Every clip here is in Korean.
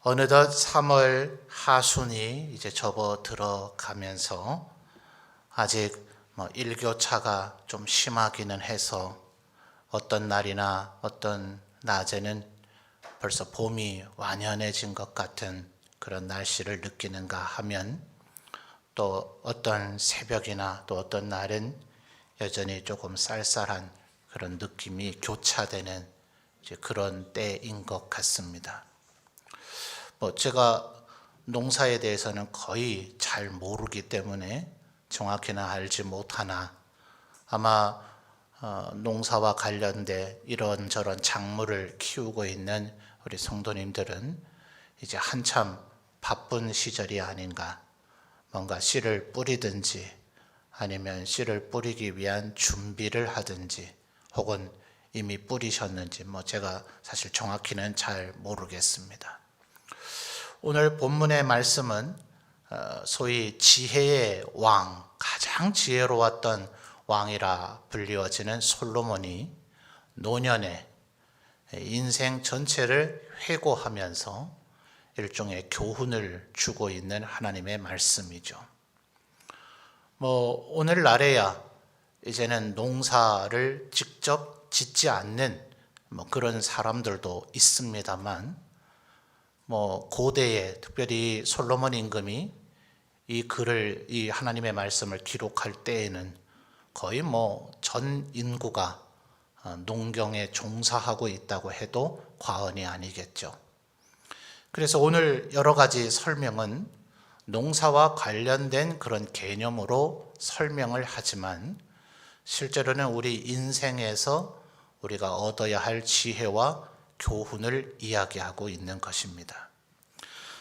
어느덧 3월 하순이 이제 접어 들어가면서 아직 일교차가 좀 심하기는 해서 어떤 날이나 어떤 낮에는 벌써 봄이 완연해진 것 같은 그런 날씨를 느끼는가 하면 또 어떤 새벽이나 또 어떤 날은 여전히 조금 쌀쌀한 그런 느낌이 교차되는 이제 그런 때인 것 같습니다. 제가 농사에 대해서는 거의 잘 모르기 때문에 정확히는 알지 못하나 아마 농사와 관련된 이런저런 작물을 키우고 있는 우리 성도님들은 이제 한참 바쁜 시절이 아닌가, 뭔가 씨를 뿌리든지 아니면 씨를 뿌리기 위한 준비를 하든지 혹은 이미 뿌리셨는지 제가 사실 정확히는 잘 모르겠습니다. 오늘 본문의 말씀은 소위 지혜의 왕, 가장 지혜로웠던 왕이라 불리워지는 솔로몬이 노년에 인생 전체를 회고하면서 일종의 교훈을 주고 있는 하나님의 말씀이죠. 오늘날에야 이제는 농사를 직접 짓지 않는 그런 사람들도 있습니다만 고대에 특별히 솔로몬 임금이 이 하나님의 말씀을 기록할 때에는 거의 전 인구가 농경에 종사하고 있다고 해도 과언이 아니겠죠. 그래서 오늘 여러 가지 설명은 농사와 관련된 그런 개념으로 설명을 하지만 실제로는 우리 인생에서 우리가 얻어야 할 지혜와 교훈을 이야기하고 있는 것입니다.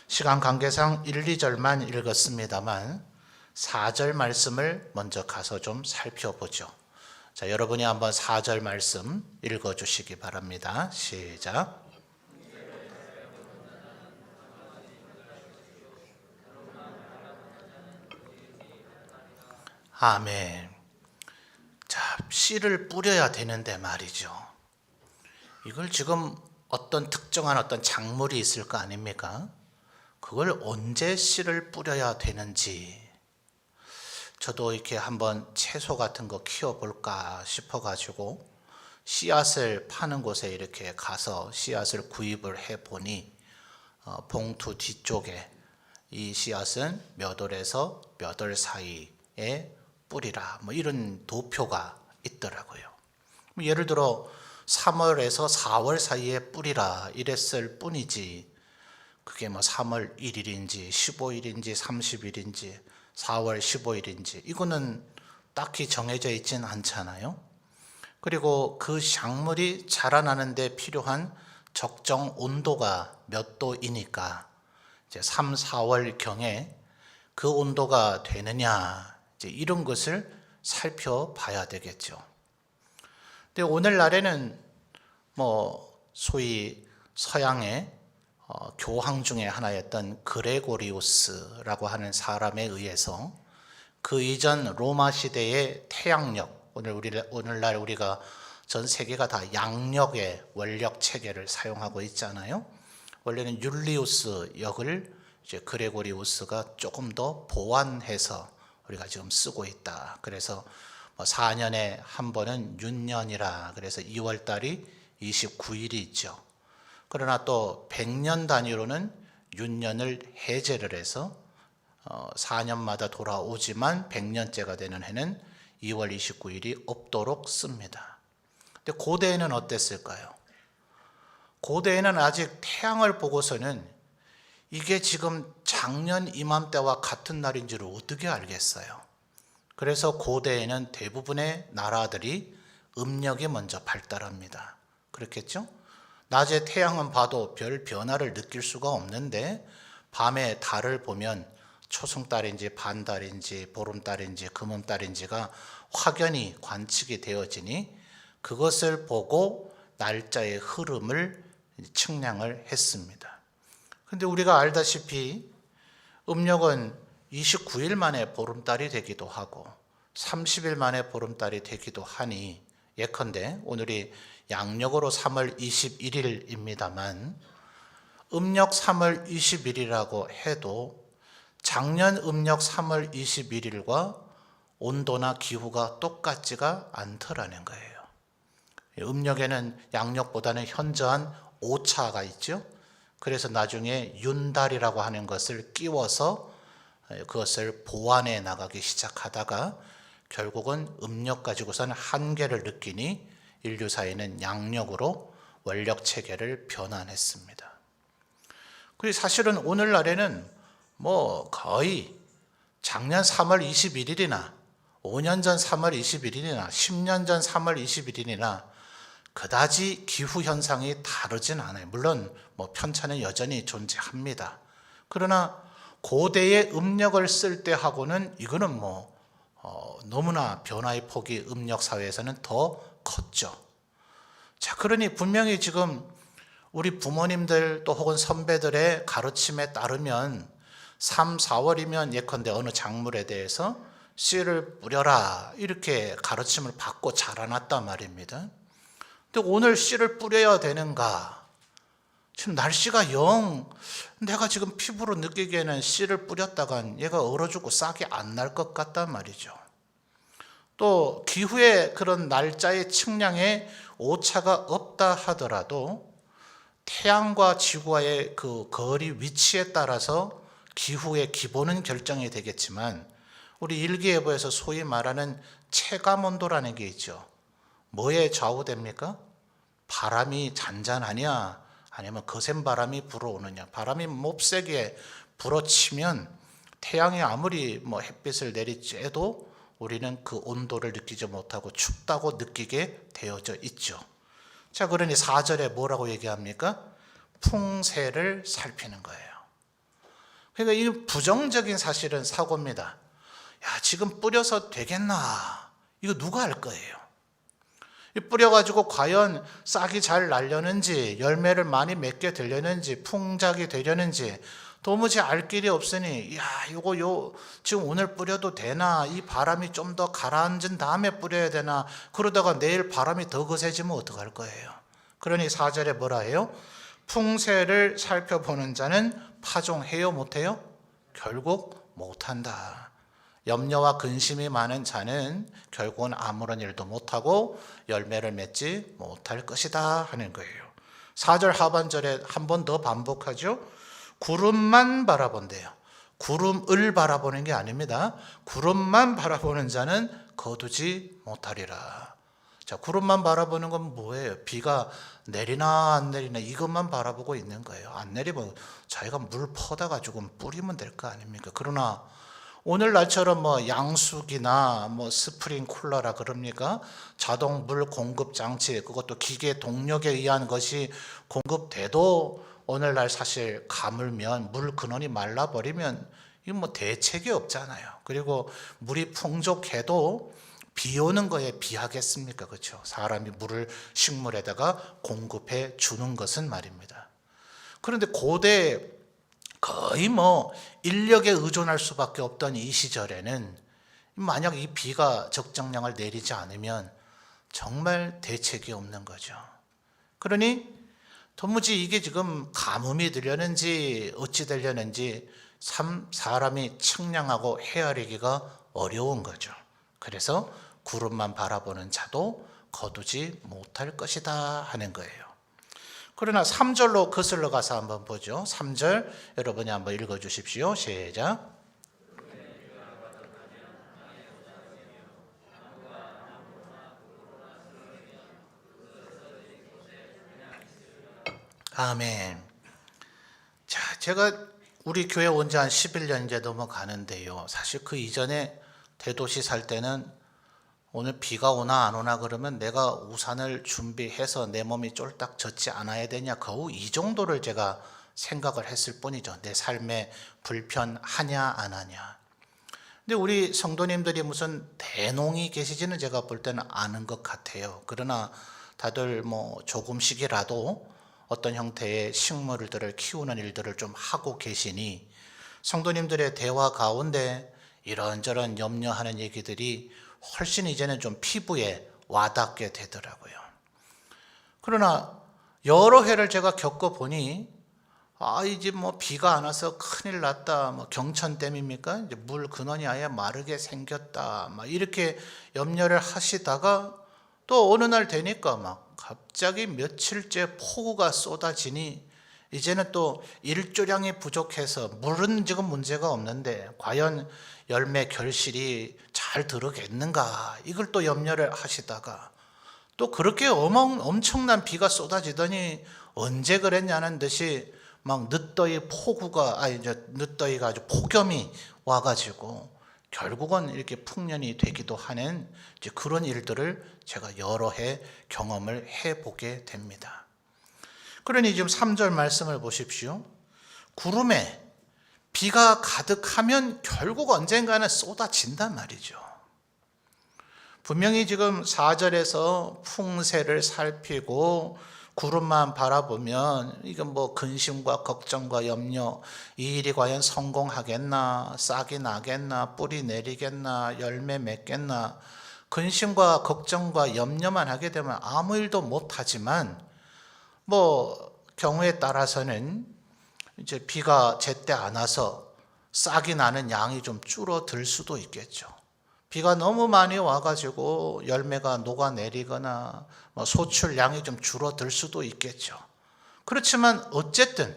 시간 관계상 1, 2절만 읽었습니다만 4절 말씀을 먼저 가서 좀 살펴보죠. 자, 여러분이 한번 4절 말씀 읽어주시기 바랍니다. 시작. 아멘. 자, 씨를 뿌려야 되는데 말이죠. 이걸 지금 어떤 특정한 어떤 작물이 있을 거 아닙니까? 그걸 언제 씨를 뿌려야 되는지 저도 이렇게 한번 채소 같은 거 키워볼까 싶어가지고 씨앗을 파는 곳에 이렇게 가서 씨앗을 구입을 해보니 봉투 뒤쪽에 이 씨앗은 몇 월에서 몇 월 사이에 뿌리라 이런 도표가 있더라고요. 예를 들어 3월에서 4월 사이에 뿌리라 이랬을 뿐이지 그게 3월 1일인지 15일인지 30일인지 4월 15일인지 이거는 딱히 정해져 있진 않잖아요. 그리고 그 작물이 자라나는 데 필요한 적정 온도가 몇 도이니까 이제 3, 4월 경에 그 온도가 되느냐 이제 이런 것을 살펴봐야 되겠죠. 근데 오늘날에는 소위 서양의 교황 중에 하나였던 그레고리우스라고 하는 사람에 의해서 그 이전 로마 시대의 태양력, 오늘날 우리가 전 세계가 다 양력의 원력 체계를 사용하고 있잖아요. 원래는 율리우스 역을 이제 그레고리우스가 조금 더 보완해서 우리가 지금 쓰고 있다. 그래서 4년에 한 번은 윤년이라 그래서 2월 달이 29일이 있죠. 그러나 또 100년 단위로는 윤년을 해제를 해서 4년마다 돌아오지만 100년째가 되는 해는 2월 29일이 없도록 씁니다. 근데 고대에는 어땠을까요? 고대에는 아직 태양을 보고서는 이게 지금 작년 이맘때와 같은 날인지를 어떻게 알겠어요? 그래서 고대에는 대부분의 나라들이 음력이 먼저 발달합니다. 그렇겠죠? 낮에 태양은 봐도 별 변화를 느낄 수가 없는데 밤에 달을 보면 초승달인지 반달인지 보름달인지 금음달인지가 확연히 관측이 되어지니 그것을 보고 날짜의 흐름을 측량을 했습니다. 그런데 우리가 알다시피 음력은 29일 만에 보름달이 되기도 하고 30일 만에 보름달이 되기도 하니 예컨대 오늘이 양력으로 3월 21일입니다만 음력 3월 20일이라고 해도 작년 음력 3월 21일과 온도나 기후가 똑같지가 않더라는 거예요. 음력에는 양력보다는 현저한 오차가 있죠. 그래서 나중에 윤달이라고 하는 것을 끼워서 그것을 보완해 나가기 시작하다가 결국은 음력 가지고선 한계를 느끼니 인류사회는 양력으로 원력 체계를 변환했습니다. 그리고 사실은 오늘날에는 뭐 거의 작년 3월 21일이나 5년 전 3월 21일이나 10년 전 3월 21일이나 그다지 기후 현상이 다르진 않아요. 물론 뭐 편차는 여전히 존재합니다. 그러나 고대의 음력을 쓸 때하고는 이거는 너무나 변화의 폭이 음력 사회에서는 더 컸죠. 자, 그러니 분명히 지금 우리 부모님들 또 혹은 선배들의 가르침에 따르면 3, 4월이면 예컨대 어느 작물에 대해서 씨를 뿌려라 이렇게 가르침을 받고 자라났단 말입니다. 근데 오늘 씨를 뿌려야 되는가? 지금 날씨가 내가 지금 피부로 느끼기에는 씨를 뿌렸다간 얘가 얼어 죽고 싹이 안 날 것 같단 말이죠. 또 기후의 그런 날짜의 측량에 오차가 없다 하더라도 태양과 지구와의 그 거리 위치에 따라서 기후의 기본은 결정이 되겠지만 우리 일기예보에서 소위 말하는 체감온도라는 게 있죠. 뭐에 좌우됩니까? 바람이 잔잔하냐 아니면 거센 바람이 불어오느냐. 바람이 몹세게 불어치면 태양이 아무리 햇빛을 내리쬐도 우리는 그 온도를 느끼지 못하고 춥다고 느끼게 되어져 있죠. 자, 그러니 4절에 뭐라고 얘기합니까? 풍세를 살피는 거예요. 그러니까 이 부정적인 사실은 사고입니다. 야, 지금 뿌려서 되겠나? 이거 누가 할 거예요? 뿌려가지고 과연 싹이 잘 날려는지 열매를 많이 맺게 되려는지 풍작이 되려는지 도무지 알 길이 없으니 이거 지금 오늘 뿌려도 되나? 이 바람이 좀 더 가라앉은 다음에 뿌려야 되나? 그러다가 내일 바람이 더 거세지면 어떡할 거예요? 그러니 4절에 뭐라 해요? 풍세를 살펴보는 자는 파종해요 못해요? 결국 못한다. 염려와 근심이 많은 자는 결국은 아무런 일도 못하고 열매를 맺지 못할 것이다 하는 거예요. 4절 하반절에 한 번 더 반복하죠. 구름만 바라본대요. 구름을 바라보는 게 아닙니다. 구름만 바라보는 자는 거두지 못하리라. 자, 구름만 바라보는 건 뭐예요? 비가 내리나 안 내리나 이것만 바라보고 있는 거예요. 안 내리면 자기가 물 퍼다가 조금 뿌리면 될 거 아닙니까? 그러나 오늘날처럼 양수기나 스프링쿨러라 그럽니까? 자동 물 공급 장치, 그것도 기계 동력에 의한 것이 공급돼도 오늘날 사실 가물면 물 근원이 말라버리면 이건 대책이 없잖아요. 그리고 물이 풍족해도 비 오는 거에 비하겠습니까? 그렇죠? 사람이 물을 식물에다가 공급해 주는 것은 말입니다. 그런데 고대 거의 인력에 의존할 수밖에 없던 이 시절에는 만약 이 비가 적정량을 내리지 않으면 정말 대책이 없는 거죠. 그러니 도무지 이게 지금 가뭄이 되려는지 어찌 되려는지 사람이 측량하고 헤아리기가 어려운 거죠. 그래서 구름만 바라보는 자도 거두지 못할 것이다 하는 거예요. 그러나 3절로 거슬러 가서 한번 보죠. 3절 여러분이 한번 읽어 주십시오. 시작. 아멘. 자, 제가 우리 교회 온 지 한 11년 이제 넘어가는데요. 사실 그 이전에 대도시 살 때는 오늘 비가 오나 안 오나 그러면 내가 우산을 준비해서 내 몸이 쫄딱 젖지 않아야 되냐, 거의 이 정도를 제가 생각을 했을 뿐이죠. 내 삶에 불편하냐 안 하냐. 근데 우리 성도님들이 무슨 대농이 계시지는 제가 볼 때는 아는 것 같아요. 그러나 다들 조금씩이라도 어떤 형태의 식물들을 키우는 일들을 좀 하고 계시니 성도님들의 대화 가운데 이런저런 염려하는 얘기들이 훨씬 이제는 좀 피부에 와닿게 되더라고요. 그러나 여러 해를 제가 겪어보니 이제 뭐 비가 안 와서 큰일 났다. 뭐 경천댐입니까? 이제 물 근원이 아예 마르게 생겼다. 막 이렇게 염려를 하시다가 또 어느 날 되니까 막 갑자기 며칠째 폭우가 쏟아지니 이제는 또 일조량이 부족해서 물은 지금 문제가 없는데 과연 열매 결실이 잘 들어겠는가 이걸 또 염려를 하시다가 또 그렇게 엄청난 비가 쏟아지더니 언제 그랬냐는 듯이 막 늦더위 폭우가 늦더위가 아주 폭염이 와가지고 결국은 이렇게 풍년이 되기도 하는 이제 그런 일들을 제가 여러 해 경험을 해보게 됩니다. 그러니 지금 3절 말씀을 보십시오. 구름에 비가 가득하면 결국 언젠가는 쏟아진단 말이죠. 분명히 지금 4절에서 풍세를 살피고 구름만 바라보면 이건 뭐 근심과 걱정과 염려, 이 일이 과연 성공하겠나, 싹이 나겠나, 뿌리 내리겠나, 열매 맺겠나, 근심과 걱정과 염려만 하게 되면 아무 일도 못하지만 뭐 경우에 따라서는 이제 비가 제때 안 와서 싹이 나는 양이 좀 줄어들 수도 있겠죠. 비가 너무 많이 와가지고 열매가 녹아내리거나 뭐 소출량이 좀 줄어들 수도 있겠죠. 그렇지만 어쨌든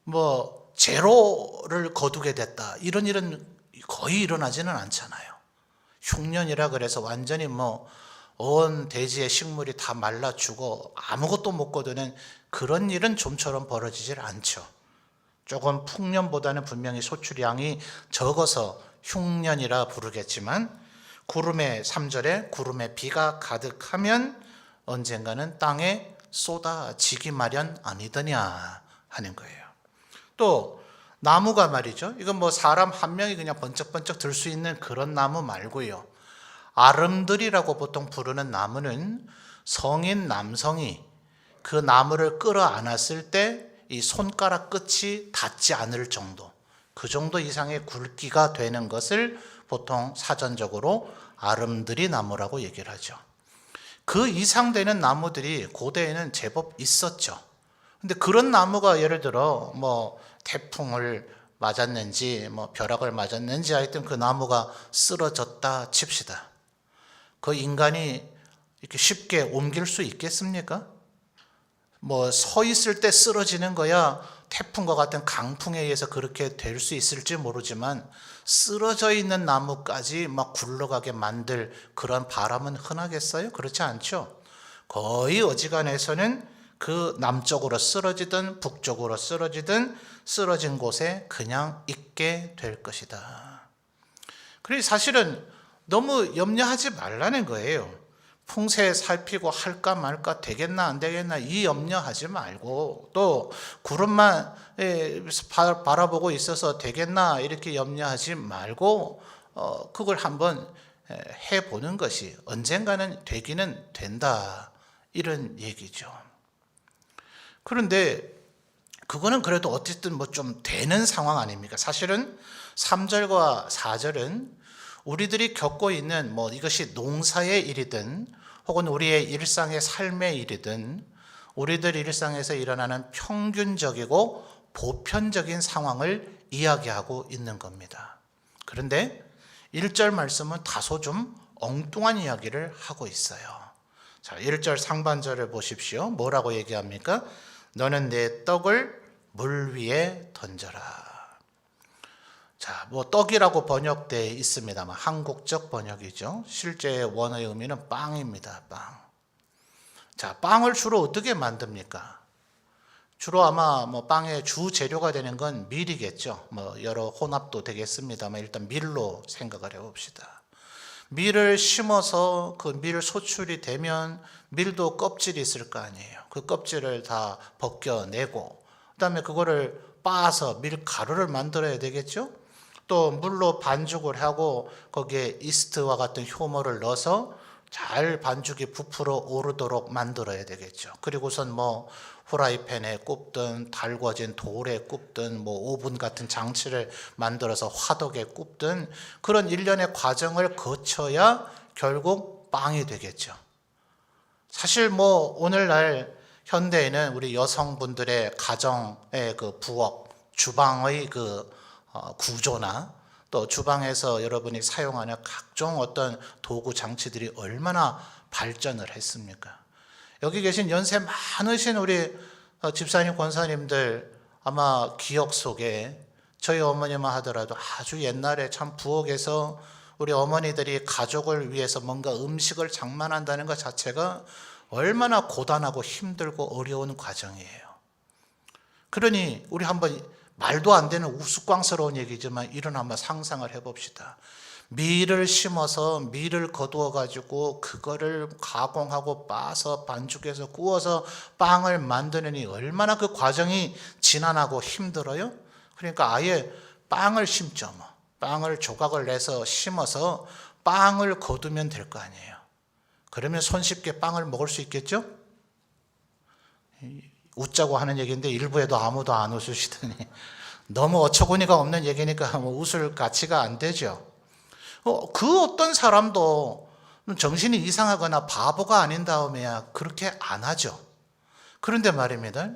뭐 제로를 거두게 됐다 이런 일은 거의 일어나지는 않잖아요. 흉년이라 그래서 완전히 뭐 온 대지의 식물이 다 말라 죽어 아무것도 못 거두는 그런 일은 좀처럼 벌어지질 않죠. 조금 풍년보다는 분명히 소출량이 적어서 흉년이라 부르겠지만 구름의 3절에 구름에 비가 가득하면 언젠가는 땅에 쏟아지기 마련 아니더냐 하는 거예요. 또 나무가 말이죠. 이건 뭐 사람 한 명이 그냥 번쩍번쩍 들 수 있는 그런 나무 말고요. 아름들이라고 보통 부르는 나무는 성인 남성이 그 나무를 끌어안았을 때 이 손가락 끝이 닿지 않을 정도, 그 정도 이상의 굵기가 되는 것을 보통 사전적으로 아름드리 나무라고 얘기를 하죠. 그 이상 되는 나무들이 고대에는 제법 있었죠. 근데 그런 나무가 예를 들어 뭐 태풍을 맞았는지 뭐 벼락을 맞았는지 하여튼 그 나무가 쓰러졌다 칩시다. 그 인간이 이렇게 쉽게 옮길 수 있겠습니까? 뭐 서 있을 때 쓰러지는 거야 태풍과 같은 강풍에 의해서 그렇게 될 수 있을지 모르지만 쓰러져 있는 나무까지 막 굴러가게 만들 그런 바람은 흔하겠어요? 그렇지 않죠. 거의 어지간해서는 그 남쪽으로 쓰러지든 북쪽으로 쓰러지든 쓰러진 곳에 그냥 있게 될 것이다. 그래서 사실은 너무 염려하지 말라는 거예요. 풍세 살피고 할까 말까 되겠나 안 되겠나 이 염려하지 말고 또 구름만 바라보고 있어서 되겠나 이렇게 염려하지 말고 그걸 한번 해보는 것이 언젠가는 되기는 된다 이런 얘기죠. 그런데 그거는 그래도 어쨌든 뭐 좀 되는 상황 아닙니까? 사실은 3절과 4절은 우리들이 겪고 있는 뭐 이것이 농사의 일이든 혹은 우리의 일상의 삶의 일이든 우리들 일상에서 일어나는 평균적이고 보편적인 상황을 이야기하고 있는 겁니다. 그런데 1절 말씀은 다소 좀 엉뚱한 이야기를 하고 있어요. 자, 1절 상반절을 보십시오. 뭐라고 얘기합니까? 너는 내 떡을 물 위에 던져라. 자, 뭐 떡이라고 번역되어 있습니다만 한국적 번역이죠. 실제 원어의 의미는 빵입니다. 빵. 자, 빵을 주로 어떻게 만듭니까? 주로 아마 뭐 빵의 주 재료가 되는 건 밀이겠죠. 뭐 여러 혼합도 되겠습니다만 일단 밀로 생각을 해봅시다. 밀을 심어서 그 밀 소출이 되면 밀도 껍질이 있을 거 아니에요. 그 껍질을 다 벗겨내고 그다음에 그거를 빻아서 밀가루를 만들어야 되겠죠. 또 물로 반죽을 하고 거기에 이스트와 같은 효모를 넣어서 잘 반죽이 부풀어 오르도록 만들어야 되겠죠. 그리고선 뭐 후라이팬에 굽든 달궈진 돌에 굽든 뭐 오븐 같은 장치를 만들어서 화덕에 굽든 그런 일련의 과정을 거쳐야 결국 빵이 되겠죠. 사실 뭐 오늘날 현대에는 우리 여성분들의 가정의 그 부엌, 주방의 구조나 또 주방에서 여러분이 사용하는 각종 어떤 도구 장치들이 얼마나 발전을 했습니까? 여기 계신 연세 많으신 우리 집사님, 권사님들 아마 기억 속에 저희 어머니만 하더라도 아주 옛날에 참 부엌에서 우리 어머니들이 가족을 위해서 뭔가 음식을 장만한다는 것 자체가 얼마나 고단하고 힘들고 어려운 과정이에요. 그러니 우리 한번 말도 안 되는 우스꽝스러운 얘기지만 이런 한번 상상을 해봅시다. 밀을 심어서 밀을 거두어 가지고 그거를 가공하고 빻아서 반죽해서 구워서 빵을 만드느니 얼마나 그 과정이 지난하고 힘들어요. 그러니까 아예 빵을 심죠. 빵을 조각을 내서 심어서 빵을 거두면 될 거 아니에요. 그러면 손쉽게 빵을 먹을 수 있겠죠? 웃자고 하는 얘기인데 일부에도 아무도 안 웃으시더니 너무 어처구니가 없는 얘기니까 웃을 가치가 안 되죠. 그 어떤 사람도 정신이 이상하거나 바보가 아닌 다음에야 그렇게 안 하죠. 그런데 말입니다.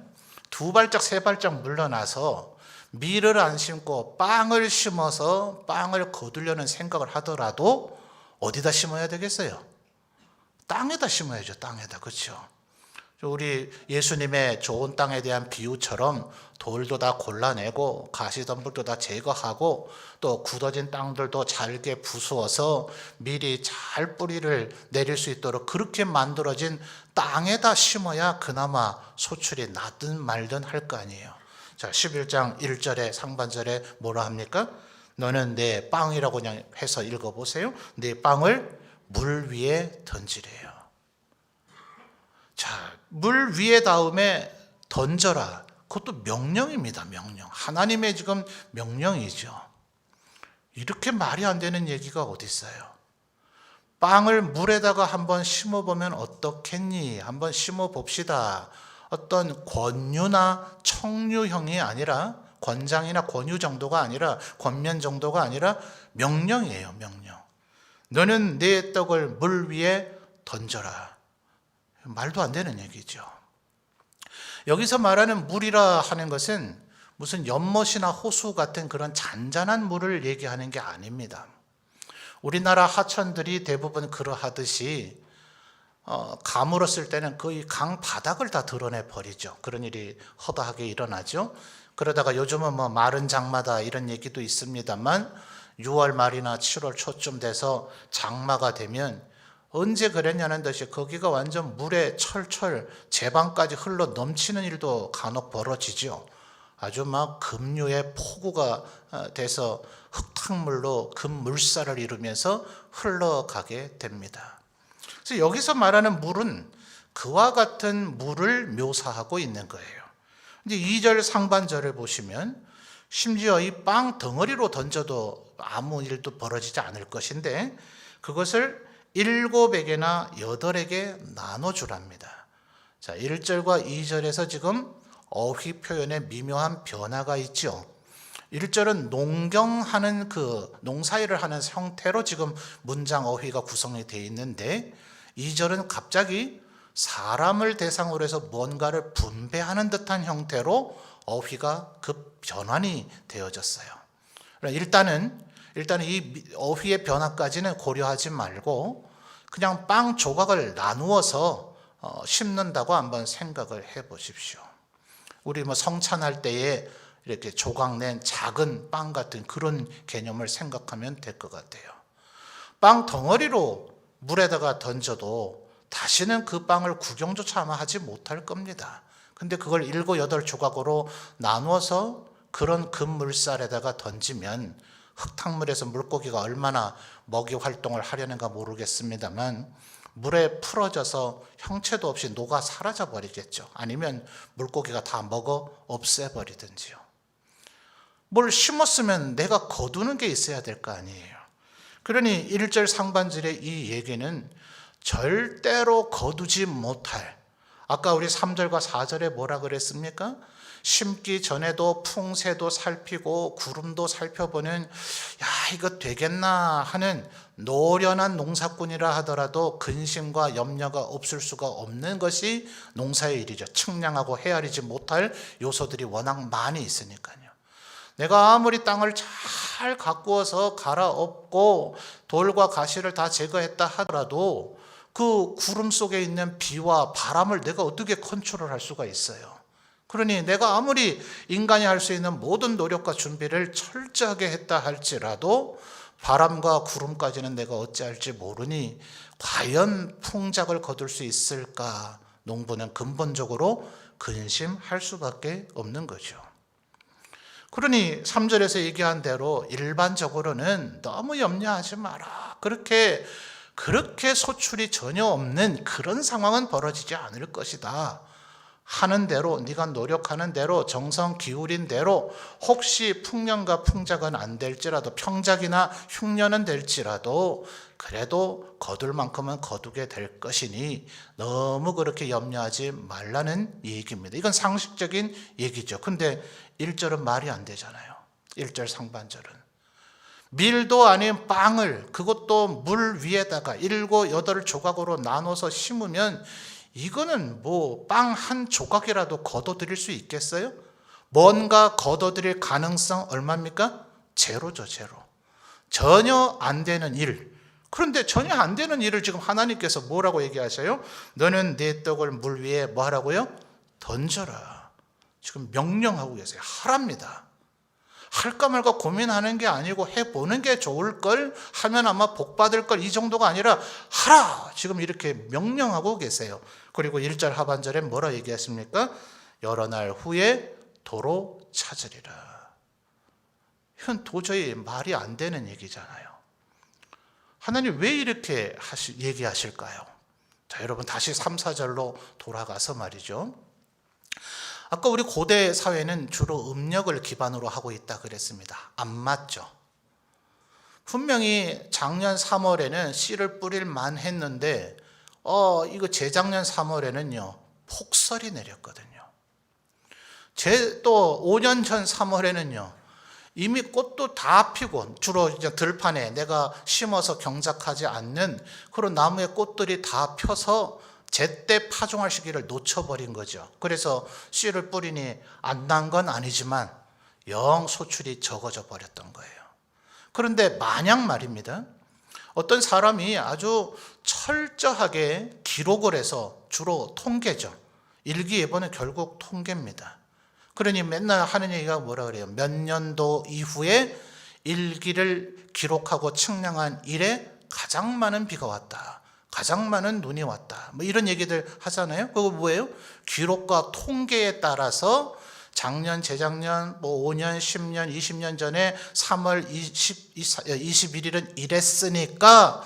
두 발짝 세 발짝 물러나서 밀을 안 심고 빵을 심어서 빵을 거두려는 생각을 하더라도 어디다 심어야 되겠어요? 땅에다 심어야죠. 땅에다. 그렇죠? 우리 예수님의 좋은 땅에 대한 비유처럼 돌도 다 골라내고 가시덤불도 다 제거하고 또 굳어진 땅들도 잘게 부수어서 밀이 잘 뿌리를 내릴 수 있도록 그렇게 만들어진 땅에다 심어야 그나마 소출이 나든 말든 할 거 아니에요. 자, 11장 1절에 상반절에 뭐라 합니까? 너는 내 빵이라고 그냥 해서 읽어보세요. 내 빵을 물 위에 던지래요. 자, 물 위에 다음에 던져라. 그것도 명령입니다. 명령. 하나님의 지금 명령이죠. 이렇게 말이 안 되는 얘기가 어디 있어요? 빵을 물에다가 한번 심어보면 어떻겠니? 한번 심어봅시다. 어떤 권유나 청유형이 아니라 권장이나 권유 정도가 아니라 권면 정도가 아니라 명령이에요. 명령. 너는 내 떡을 물 위에 던져라. 말도 안 되는 얘기죠. 여기서 말하는 물이라 하는 것은 무슨 연못이나 호수 같은 그런 잔잔한 물을 얘기하는 게 아닙니다. 우리나라 하천들이 대부분 그러하듯이 가물었을 때는 거의 강 바닥을 다 드러내 버리죠. 그런 일이 허다하게 일어나죠. 그러다가 요즘은 마른 장마다 이런 얘기도 있습니다만 6월 말이나 7월 초쯤 돼서 장마가 되면 언제 그랬냐는 듯이 거기가 완전 물에 철철 제방까지 흘러 넘치는 일도 간혹 벌어지죠. 아주 막 급류의 폭우가 돼서 흙탕물로 급물살을 이루면서 흘러가게 됩니다. 그래서 여기서 말하는 물은 그와 같은 물을 묘사하고 있는 거예요. 이제 2절 상반절을 보시면 심지어 이 빵 덩어리로 던져도 아무 일도 벌어지지 않을 것인데 그것을 7에게나 8에게 나눠주랍니다. 자, 1절과 2절에서 지금 어휘 표현에 미묘한 변화가 있죠. 1절은 농경하는 농사일을 하는 형태로 지금 문장 어휘가 구성이 되어 있는데 2절은 갑자기 사람을 대상으로 해서 뭔가를 분배하는 듯한 형태로 어휘가 급 변환이 되어졌어요. 일단은 이 어휘의 변화까지는 고려하지 말고 그냥 빵 조각을 나누어서 심는다고 한번 생각을 해 보십시오. 우리 성찬할 때에 이렇게 조각 낸 작은 빵 같은 그런 개념을 생각하면 될 것 같아요. 빵 덩어리로 물에다가 던져도 다시는 그 빵을 구경조차 아마 하지 못할 겁니다. 근데 그걸 7, 8조각으로 나누어서 그런 급물살에다가 던지면 흙탕물에서 물고기가 얼마나 먹이 활동을 하려는가 모르겠습니다만 물에 풀어져서 형체도 없이 녹아 사라져 버리겠죠. 아니면 물고기가 다 먹어 없애버리든지요. 뭘 심었으면 내가 거두는 게 있어야 될 거 아니에요. 그러니 1절 상반절의 이 얘기는 절대로 거두지 못할, 아까 우리 3절과 4절에 뭐라 그랬습니까? 심기 전에도 풍세도 살피고 구름도 살펴보는 이거 되겠나 하는 노련한 농사꾼이라 하더라도 근심과 염려가 없을 수가 없는 것이 농사의 일이죠. 측량하고 헤아리지 못할 요소들이 워낙 많이 있으니까요. 내가 아무리 땅을 잘 가꾸어서 갈아엎고 돌과 가시를 다 제거했다 하더라도 그 구름 속에 있는 비와 바람을 내가 어떻게 컨트롤할 수가 있어요. 그러니 내가 아무리 인간이 할 수 있는 모든 노력과 준비를 철저하게 했다 할지라도 바람과 구름까지는 내가 어찌할지 모르니 과연 풍작을 거둘 수 있을까? 농부는 근본적으로 근심할 수밖에 없는 거죠. 그러니 3절에서 얘기한 대로 일반적으로는 너무 염려하지 마라. 그렇게 소출이 전혀 없는 그런 상황은 벌어지지 않을 것이다. 하는 대로, 네가 노력하는 대로, 정성 기울인 대로 혹시 풍년과 풍작은 안 될지라도, 평작이나 흉년은 될지라도 그래도 거둘 만큼은 거두게 될 것이니 너무 그렇게 염려하지 말라는 얘기입니다. 이건 상식적인 얘기죠. 근데 1절은 말이 안 되잖아요. 1절 상반절은. 밀도 아닌 빵을, 그것도 물 위에다가 7, 8조각으로 나눠서 심으면 이거는 뭐 빵 한 조각이라도 걷어들일 수 있겠어요? 뭔가 걷어들일 가능성 얼마입니까? 제로죠, 제로. 전혀 안 되는 일. 그런데 전혀 안 되는 일을 지금 하나님께서 뭐라고 얘기하셔요? 너는 내 떡을 물 위에 뭐 하라고요? 던져라. 지금 명령하고 계세요. 하랍니다. 할까 말까 고민하는 게 아니고 해보는 게 좋을 걸, 하면 아마 복 받을 걸, 이 정도가 아니라 하라! 지금 이렇게 명령하고 계세요. 그리고 1절 하반절에 뭐라 얘기했습니까? 여러 날 후에 도로 찾으리라. 이건 도저히 말이 안 되는 얘기잖아요. 하나님 왜 이렇게 얘기하실까요? 자, 여러분 다시 3, 4절로 돌아가서 말이죠. 아까 우리 고대 사회는 주로 음력을 기반으로 하고 있다 그랬습니다. 안 맞죠? 분명히 작년 3월에는 씨를 뿌릴 만했는데 이거 재작년 3월에는요 폭설이 내렸거든요. 또 5년 전 3월에는요 이미 꽃도 다 피고, 주로 이제 들판에 내가 심어서 경작하지 않는 그런 나무의 꽃들이 다 펴서 제때 파종할 시기를 놓쳐버린 거죠. 그래서 씨를 뿌리니 안 난 건 아니지만 영 소출이 적어져 버렸던 거예요. 그런데 만약 말입니다, 어떤 사람이 아주 철저하게 기록을 해서, 주로 통계죠. 일기예보는 결국 통계입니다. 그러니 맨날 하는 얘기가 뭐라 그래요? 몇 년도 이후에 일기를 기록하고 측량한 이래 가장 많은 비가 왔다, 가장 많은 눈이 왔다, 뭐 이런 얘기들 하잖아요. 그거 뭐예요? 기록과 통계에 따라서 작년, 재작년, 뭐 5년, 10년, 20년 전에 3월 21일은 이랬으니까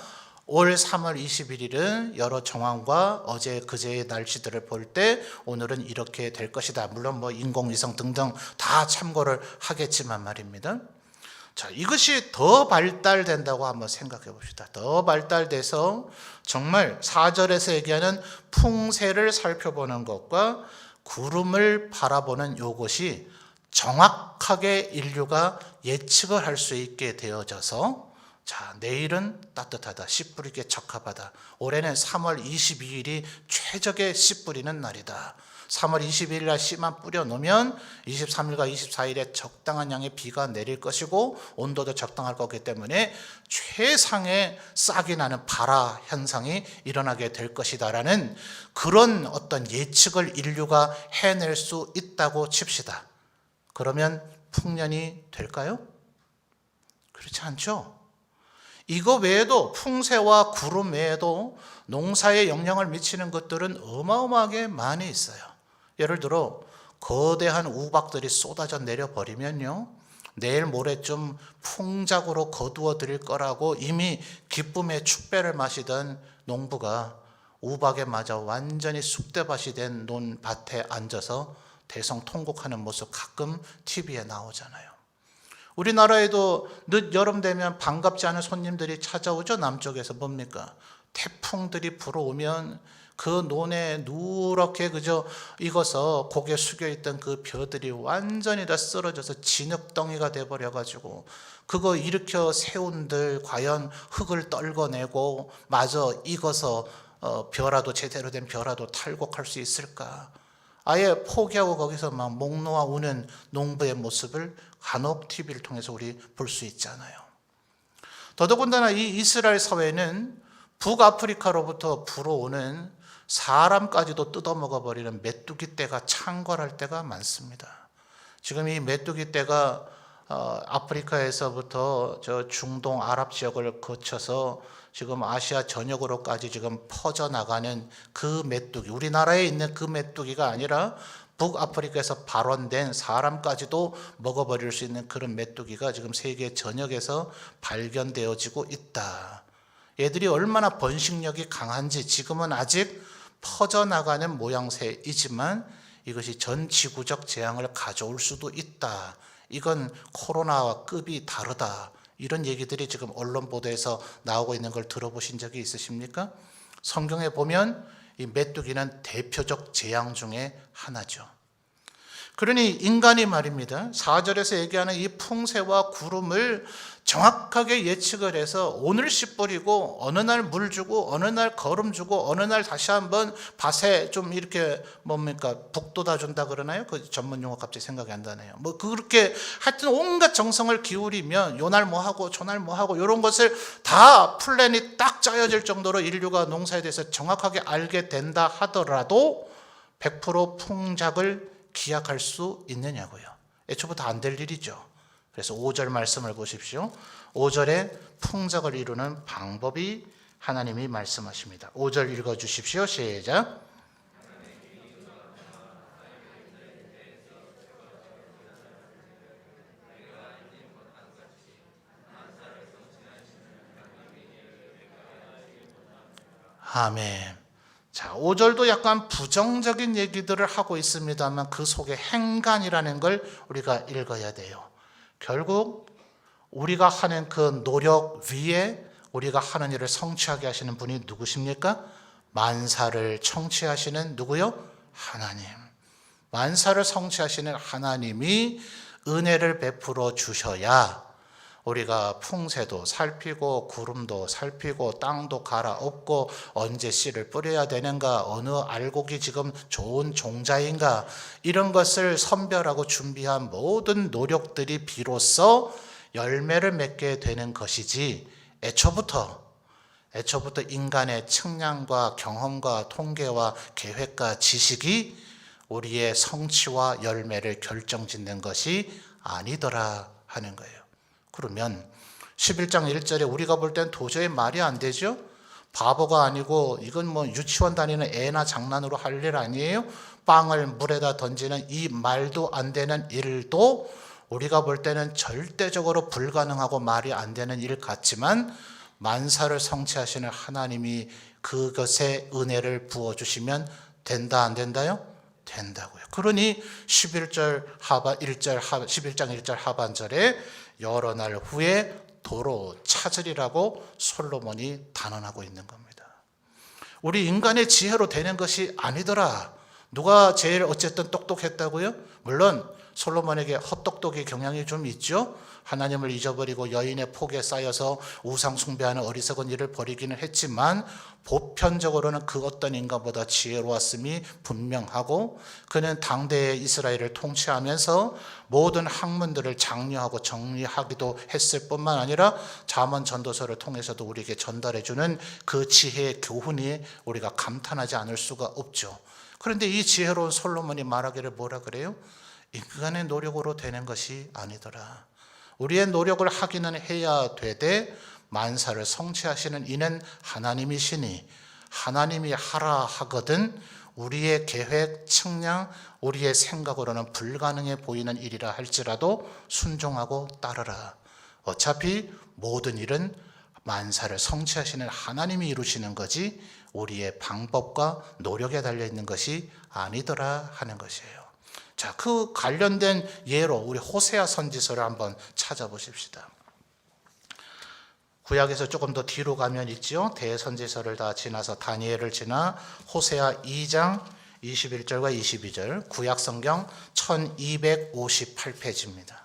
올 3월 21일은 여러 정황과 어제 그제의 날씨들을 볼 때 오늘은 이렇게 될 것이다. 물론 뭐 인공위성 등등 다 참고를 하겠지만 말입니다. 자, 이것이 더 발달된다고 한번 생각해 봅시다. 더 발달돼서 정말 4절에서 얘기하는 풍세를 살펴보는 것과 구름을 바라보는 이것이 정확하게 인류가 예측을 할 수 있게 되어져서, 자, 내일은 따뜻하다, 씨 뿌리기에 적합하다, 올해는 3월 22일이 최적의 씨 뿌리는 날이다, 3월 22일 날 씨만 뿌려 놓으면 23일과 24일에 적당한 양의 비가 내릴 것이고 온도도 적당할 거기 때문에 최상의 싹이 나는 발화 현상이 일어나게 될 것이다라는 그런 어떤 예측을 인류가 해낼 수 있다고 칩시다. 그러면 풍년이 될까요? 그렇지 않죠. 이거 외에도, 풍세와 구름 외에도 농사에 영향을 미치는 것들은 어마어마하게 많이 있어요. 예를 들어 거대한 우박들이 쏟아져 내려버리면요, 내일 모레쯤 풍작으로 거두어 드릴 거라고 이미 기쁨의 축배를 마시던 농부가 우박에 맞아 완전히 쑥대밭이 된 논밭에 앉아서 대성통곡하는 모습 가끔 TV에 나오잖아요. 우리나라에도 늦 여름 되면 반갑지 않은 손님들이 찾아오죠. 남쪽에서 뭡니까? 태풍들이 불어오면 그 논에 누렇게 그저 익어서 고개 숙여 있던 그 벼들이 완전히 다 쓰러져서 진흙덩이가 돼버려가지고 그거 일으켜 세운들 과연 흙을 떨궈내고 마저 익어서 벼라도 제대로 된 벼라도 탈곡할 수 있을까? 아예 포기하고 거기서 막 목 놓아 우는 농부의 모습을 간혹 TV를 통해서 우리 볼 수 있잖아요. 더더군다나 이 이스라엘 사회는 북아프리카로부터 불어오는 사람까지도 뜯어먹어버리는 메뚜기 떼가 창궐할 때가 많습니다. 지금 이 메뚜기 떼가 아프리카에서부터 저 중동 아랍 지역을 거쳐서 지금 아시아 전역으로까지 지금 퍼져나가는 그 메뚜기, 우리나라에 있는 그 메뚜기가 아니라 북아프리카에서 발원된 사람까지도 먹어버릴 수 있는 그런 메뚜기가 지금 세계 전역에서 발견되어지고 있다. 얘들이 얼마나 번식력이 강한지 지금은 아직 퍼져나가는 모양새이지만 이것이 전 지구적 재앙을 가져올 수도 있다. 이건 코로나와 급이 다르다. 이런 얘기들이 지금 언론 보도에서 나오고 있는 걸 들어보신 적이 있으십니까? 성경에 보면 이 메뚜기는 대표적 재앙 중에 하나죠. 그러니 인간이 말입니다. 4절에서 얘기하는 이 풍세와 구름을 정확하게 예측을 해서 오늘 씨 뿌리고 어느 날 물 주고 어느 날 거름 주고 어느 날 다시 한번 밭에 좀 이렇게 북돋아 준다 그러나요? 그 전문 용어 갑자기 생각이 안 나네요. 뭐 그렇게 하여튼 온갖 정성을 기울이면 요날 뭐 하고 저날 뭐 하고 이런 것을 다 플랜이 딱 짜여질 정도로 인류가 농사에 대해서 정확하게 알게 된다 하더라도 100% 풍작을 기약할 수 있느냐고요. 애초부터 안 될 일이죠. 그래서 5절 말씀을 보십시오. 5절에 풍작을 이루는 방법이 하나님이 말씀하십니다. 5절 읽어주십시오. 시작. 아멘. 자, 5절도 약간 부정적인 얘기들을 하고 있습니다만 그 속에 행간이라는 걸 우리가 읽어야 돼요. 결국 우리가 하는 그 노력 위에 우리가 하는 일을 성취하게 하시는 분이 누구십니까? 만사를 청취하시는 누구요? 하나님. 만사를 성취하시는 하나님이 은혜를 베풀어 주셔야 우리가 풍세도 살피고 구름도 살피고 땅도 갈아엎고 언제 씨를 뿌려야 되는가, 어느 알곡이 지금 좋은 종자인가, 이런 것을 선별하고 준비한 모든 노력들이 비로소 열매를 맺게 되는 것이지, 애초부터 인간의 측량과 경험과 통계와 계획과 지식이 우리의 성취와 열매를 결정짓는 것이 아니더라 하는 거예요. 그러면 11장 1절에 우리가 볼 땐 도저히 말이 안 되죠? 바보가 아니고 이건 뭐 유치원 다니는 애나 장난으로 할 일 아니에요? 빵을 물에다 던지는 이 말도 안 되는 일도 우리가 볼 때는 절대적으로 불가능하고 말이 안 되는 일 같지만 만사를 성취하시는 하나님이 그것에 은혜를 부어주시면 된다 안 된다요? 된다고요. 그러니 11장 1절 하반절에 여러 날 후에 도로 찾으리라고 솔로몬이 단언하고 있는 겁니다. 우리 인간의 지혜로 되는 것이 아니더라. 누가 제일 어쨌든 똑똑했다고요? 물론 솔로몬에게 헛똑똑이 경향이 좀 있죠. 하나님을 잊어버리고 여인의 폭에 쌓여서 우상 숭배하는 어리석은 일을 벌이기는 했지만 보편적으로는 그 어떤 인간보다 지혜로웠음이 분명하고, 그는 당대의 이스라엘을 통치하면서 모든 학문들을 장려하고 정리하기도 했을 뿐만 아니라 잠언 전도서를 통해서도 우리에게 전달해주는 그 지혜의 교훈이 우리가 감탄하지 않을 수가 없죠. 그런데 이 지혜로운 솔로몬이 말하기를 뭐라 그래요? 인간의 노력으로 되는 것이 아니더라. 우리의 노력을 하기는 해야 되되 만사를 성취하시는 이는 하나님이시니 하나님이 하라 하거든 우리의 계획, 측량, 우리의 생각으로는 불가능해 보이는 일이라 할지라도 순종하고 따르라. 어차피 모든 일은 만사를 성취하시는 하나님이 이루시는 거지 우리의 방법과 노력에 달려있는 것이 아니더라 하는 것이에요. 자, 그 관련된 예로 우리 호세아 선지서를 한번 찾아보십시다. 구약에서 조금 더 뒤로 가면 있죠. 대선지서를 다 지나서 다니엘을 지나 호세아 2장 21절과 22절, 구약 성경 1258페이지입니다.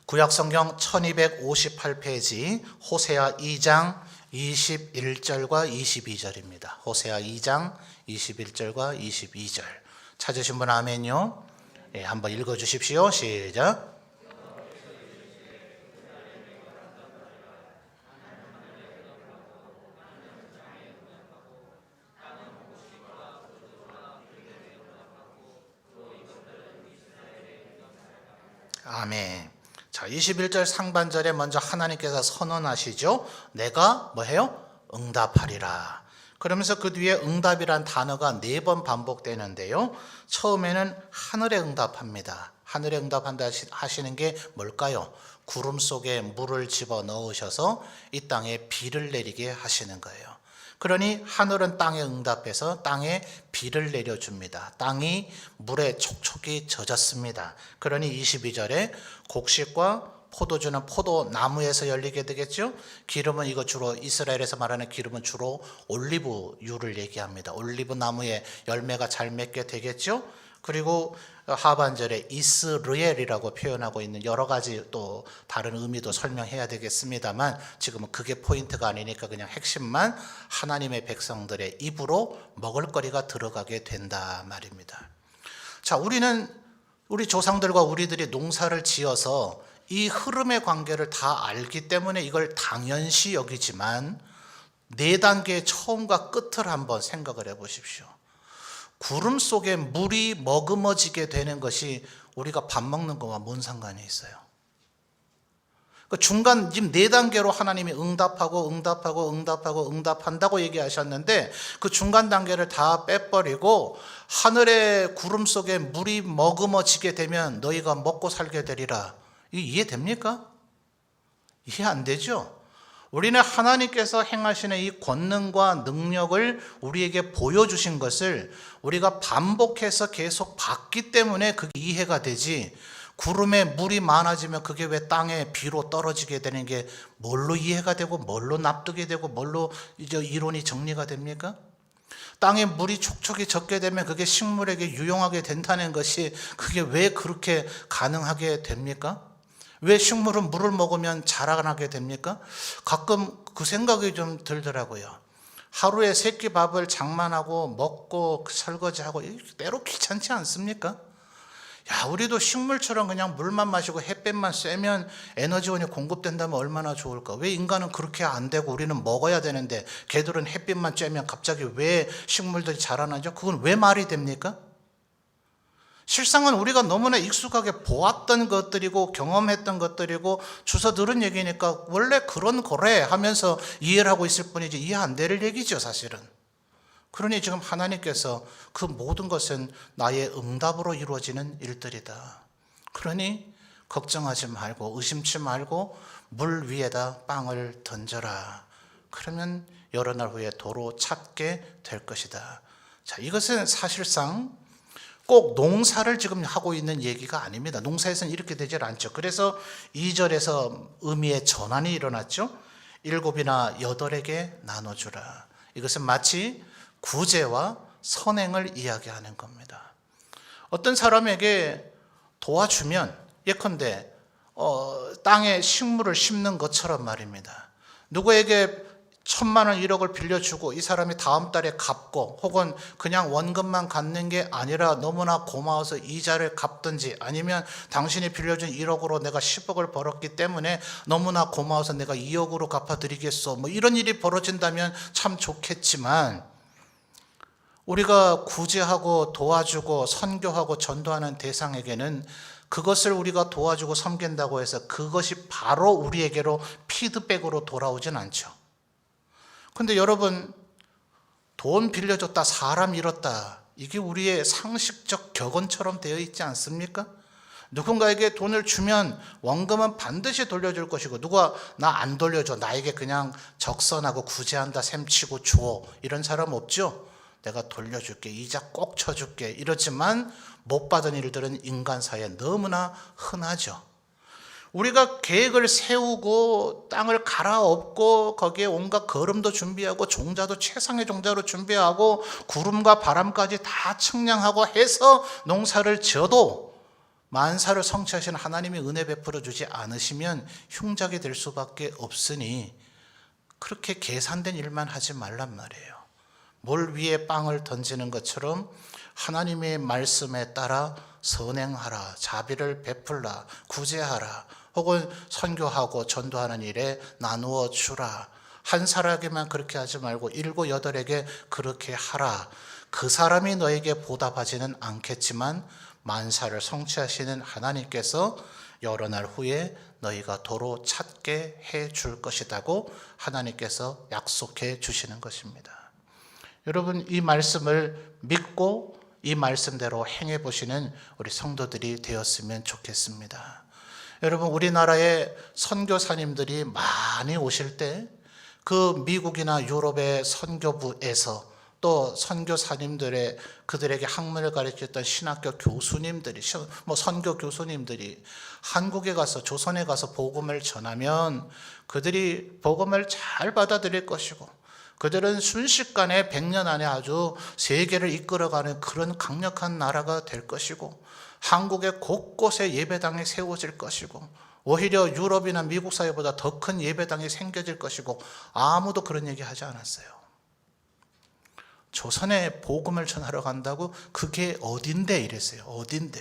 구약 성경 1258페이지 호세아 2장 21절과 22절입니다. 호세아 2장 21절과 22절. 찾으신 분 아멘요? 예, 한번 읽어 주십시오. 시작. 아멘. 자, 21절 상반절에 먼저 하나님께서 선언하시죠. 내가 뭐해요? 응답하리라. 그러면서 그 뒤에 응답이란 단어가 4번 반복되는데요. 처음에는 하늘에 응답합니다. 하늘에 응답한다 하시는 게 뭘까요? 구름 속에 물을 집어 넣으셔서 이 땅에 비를 내리게 하시는 거예요. 그러니 하늘은 땅에 응답해서 땅에 비를 내려줍니다. 땅이 물에 촉촉이 젖었습니다. 그러니 22절에 곡식과 포도주는 포도나무에서 열리게 되겠죠. 기름은 이거 주로 이스라엘에서 말하는 기름은 주로 올리브유를 얘기합니다. 올리브나무에 열매가 잘 맺게 되겠죠. 그리고 하반절에 이스르엘이라고 표현하고 있는 여러 가지 또 다른 의미도 설명해야 되겠습니다만 지금은 그게 포인트가 아니니까 그냥 핵심만 하나님의 백성들의 입으로 먹을거리가 들어가게 된다 말입니다. 자, 우리 조상들과 우리들이 농사를 지어서 이 흐름의 관계를 다 알기 때문에 이걸 당연시 여기지만 4단계의 처음과 끝을 한번 생각을 해 보십시오. 구름 속에 물이 머금어지게 되는 것이 우리가 밥 먹는 것과 뭔 상관이 있어요? 그 중간 지금 4단계로 하나님이 응답한다고 얘기하셨는데 그 중간 단계를 다 빼버리고 하늘의 구름 속에 물이 머금어지게 되면 너희가 먹고 살게 되리라. 이게 이해됩니까? 이해 안 되죠? 우리는 하나님께서 행하시는 이 권능과 능력을 우리에게 보여주신 것을 우리가 반복해서 계속 봤기 때문에 그게 이해가 되지, 구름에 물이 많아지면 그게 왜 땅에 비로 떨어지게 되는 게 뭘로 이해가 되고 뭘로 납득이 되고 뭘로 이제 이론이 정리가 됩니까? 땅에 물이 촉촉이 젖게 되면 그게 식물에게 유용하게 된다는 것이 그게 왜 그렇게 가능하게 됩니까? 왜 식물은 물을 먹으면 자라나게 됩니까? 가끔 그 생각이 좀 들더라고요. 하루에 3끼 밥을 장만하고 먹고 설거지하고 때로 귀찮지 않습니까? 야, 우리도 식물처럼 그냥 물만 마시고 햇빛만 쐬면 에너지원이 공급된다면 얼마나 좋을까? 왜 인간은 그렇게 안 되고 우리는 먹어야 되는데 걔들은 햇빛만 쬐면 갑자기 왜 식물들이 자라나죠? 그건 왜 말이 됩니까? 실상은 우리가 너무나 익숙하게 보았던 것들이고 경험했던 것들이고 주워 들은 얘기니까 원래 그런 거래 하면서 이해를 하고 있을 뿐이지 이해 안 될 얘기죠, 사실은. 그러니 지금 하나님께서 그 모든 것은 나의 응답으로 이루어지는 일들이다. 그러니 걱정하지 말고 의심치 말고 물 위에다 빵을 던져라. 그러면 여러 날 후에 도로 찾게 될 것이다. 자, 이것은 사실상 꼭 농사를 지금 하고 있는 얘기가 아닙니다. 농사에서는 이렇게 되질 않죠. 그래서 2절에서 의미의 전환이 일어났죠. 7이나 8에게 나눠주라. 이것은 마치 구제와 선행을 이야기하는 겁니다. 어떤 사람에게 도와주면 예컨대 땅에 식물을 심는 것처럼 말입니다. 누구에게 1,000만 원, 1억을 빌려주고 이 사람이 다음 달에 갚고 혹은 그냥 원금만 갚는 게 아니라 너무나 고마워서 이자를 갚든지 아니면 당신이 빌려준 1억으로 내가 10억을 벌었기 때문에 너무나 고마워서 내가 2억으로 갚아드리겠소. 뭐 이런 일이 벌어진다면 참 좋겠지만 우리가 구제하고 도와주고 선교하고 전도하는 대상에게는 그것을 우리가 도와주고 섬긴다고 해서 그것이 바로 우리에게로 피드백으로 돌아오진 않죠. 근데 여러분, 돈 빌려줬다 사람 잃었다 이게 우리의 상식적 격언처럼 되어 있지 않습니까? 누군가에게 돈을 주면 원금은 반드시 돌려줄 것이고 누가 나 안 돌려줘 나에게 그냥 적선하고 구제한다 셈치고 줘 이런 사람 없죠? 내가 돌려줄게 이자 꼭 쳐줄게 이렇지만 못 받은 일들은 인간사에 너무나 흔하죠. 우리가 계획을 세우고 땅을 갈아엎고 거기에 온갖 거름도 준비하고 종자도 최상의 종자로 준비하고 구름과 바람까지 다 측량하고 해서 농사를 지어도 만사를 성취하시는 하나님이 은혜 베풀어 주지 않으시면 흉작이 될 수밖에 없으니 그렇게 계산된 일만 하지 말란 말이에요. 몰 위에 빵을 던지는 것처럼 하나님의 말씀에 따라 선행하라, 자비를 베풀라, 구제하라, 혹은 선교하고 전도하는 일에 나누어 주라. 한 사람에게만 그렇게 하지 말고 7, 8에게 그렇게 하라. 그 사람이 너에게 보답하지는 않겠지만 만사를 성취하시는 하나님께서 여러 날 후에 너희가 도로 찾게 해 줄 것이라고 하나님께서 약속해 주시는 것입니다. 여러분, 이 말씀을 믿고 이 말씀대로 행해 보시는 우리 성도들이 되었으면 좋겠습니다. 여러분, 우리나라의 선교사님들이 많이 오실 때 그 미국이나 유럽의 선교부에서 또 선교사님들의 그들에게 학문을 가르쳤던 신학교 교수님들이, 선교 교수님들이 한국에 가서 조선에 가서 복음을 전하면 그들이 복음을 잘 받아들일 것이고 그들은 순식간에 100년 안에 아주 세계를 이끌어가는 그런 강력한 나라가 될 것이고 한국의 곳곳에 예배당이 세워질 것이고 오히려 유럽이나 미국 사회보다 더 큰 예배당이 생겨질 것이고 아무도 그런 얘기 하지 않았어요. 조선에 복음을 전하러 간다고 그게 어딘데 이랬어요. 어딘데.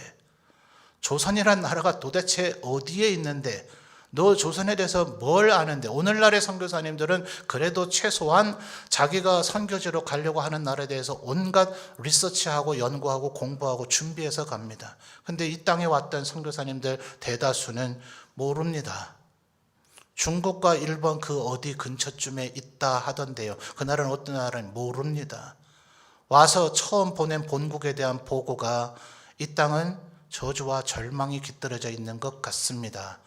조선이란 나라가 도대체 어디에 있는데 너 조선에 대해서 뭘 아는데. 오늘날의 선교사님들은 그래도 최소한 자기가 선교지로 가려고 하는 나라에 대해서 온갖 리서치하고 연구하고 공부하고 준비해서 갑니다. 근데 이 땅에 왔던 선교사님들 대다수는 모릅니다. 중국과 일본 그 어디 근처쯤에 있다 하던데요. 그 나라는 어떤 나라인지 모릅니다. 와서 처음 보낸 본국에 대한 보고가 이 땅은 저주와 절망이 깃들어져 있는 것 같습니다.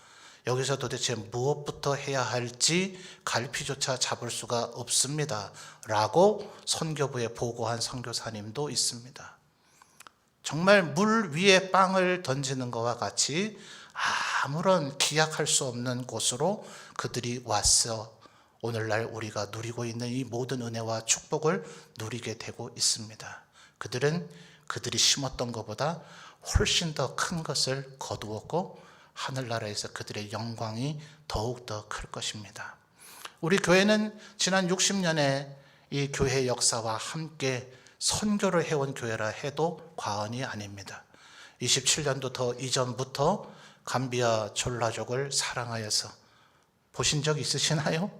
여기서 도대체 무엇부터 해야 할지 갈피조차 잡을 수가 없습니다. 라고 선교부에 보고한 선교사님도 있습니다. 정말 물 위에 빵을 던지는 것과 같이 아무런 기약할 수 없는 곳으로 그들이 왔어 오늘날 우리가 누리고 있는 이 모든 은혜와 축복을 누리게 되고 있습니다. 그들은 그들이 심었던 것보다 훨씬 더 큰 것을 거두었고 하늘나라에서 그들의 영광이 더욱더 클 것입니다. 우리 교회는 지난 60년의 이 교회 역사와 함께 선교를 해온 교회라 해도 과언이 아닙니다. 27년도 더 이전부터 감비아 졸라족을 사랑하여서 보신 적 있으시나요?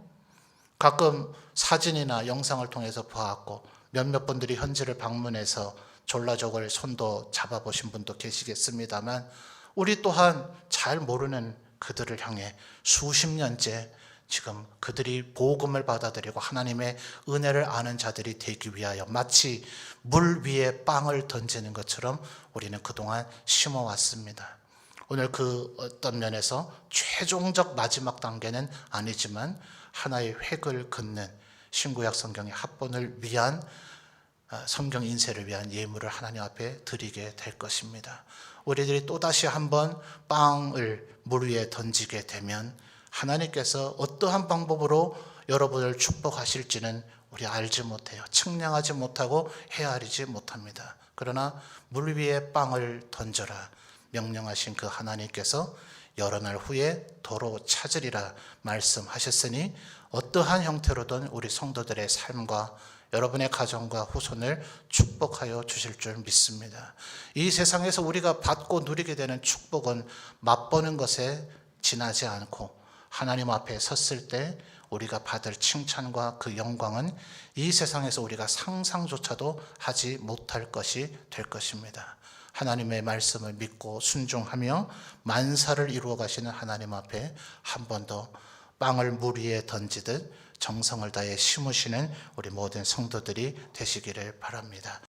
가끔 사진이나 영상을 통해서 보았고 몇몇 분들이 현지를 방문해서 졸라족을 손도 잡아보신 분도 계시겠습니다만 우리 또한 잘 모르는 그들을 향해 수십 년째 지금 그들이 복음을 받아들이고 하나님의 은혜를 아는 자들이 되기 위하여 마치 물 위에 빵을 던지는 것처럼 우리는 그동안 심어왔습니다. 오늘 그 어떤 면에서 최종적 마지막 단계는 아니지만 하나의 획을 긋는 신구약 성경의 합본을 위한 성경 인쇄를 위한 예물을 하나님 앞에 드리게 될 것입니다. 우리들이 또다시 한번 빵을 물 위에 던지게 되면 하나님께서 어떠한 방법으로 여러분을 축복하실지는 우리 알지 못해요. 측량하지 못하고 헤아리지 못합니다. 그러나 물 위에 빵을 던져라 명령하신 그 하나님께서 여러 날 후에 도로 찾으리라 말씀하셨으니 어떠한 형태로든 우리 성도들의 삶과 여러분의 가정과 후손을 축복하여 주실 줄 믿습니다. 이 세상에서 우리가 받고 누리게 되는 축복은 맛보는 것에 지나지 않고 하나님 앞에 섰을 때 우리가 받을 칭찬과 그 영광은 이 세상에서 우리가 상상조차도 하지 못할 것이 될 것입니다. 하나님의 말씀을 믿고 순종하며 만사를 이루어 가시는 하나님 앞에 한 번 더 빵을 물 위에 던지듯 정성을 다해 심으시는 우리 모든 성도들이 되시기를 바랍니다.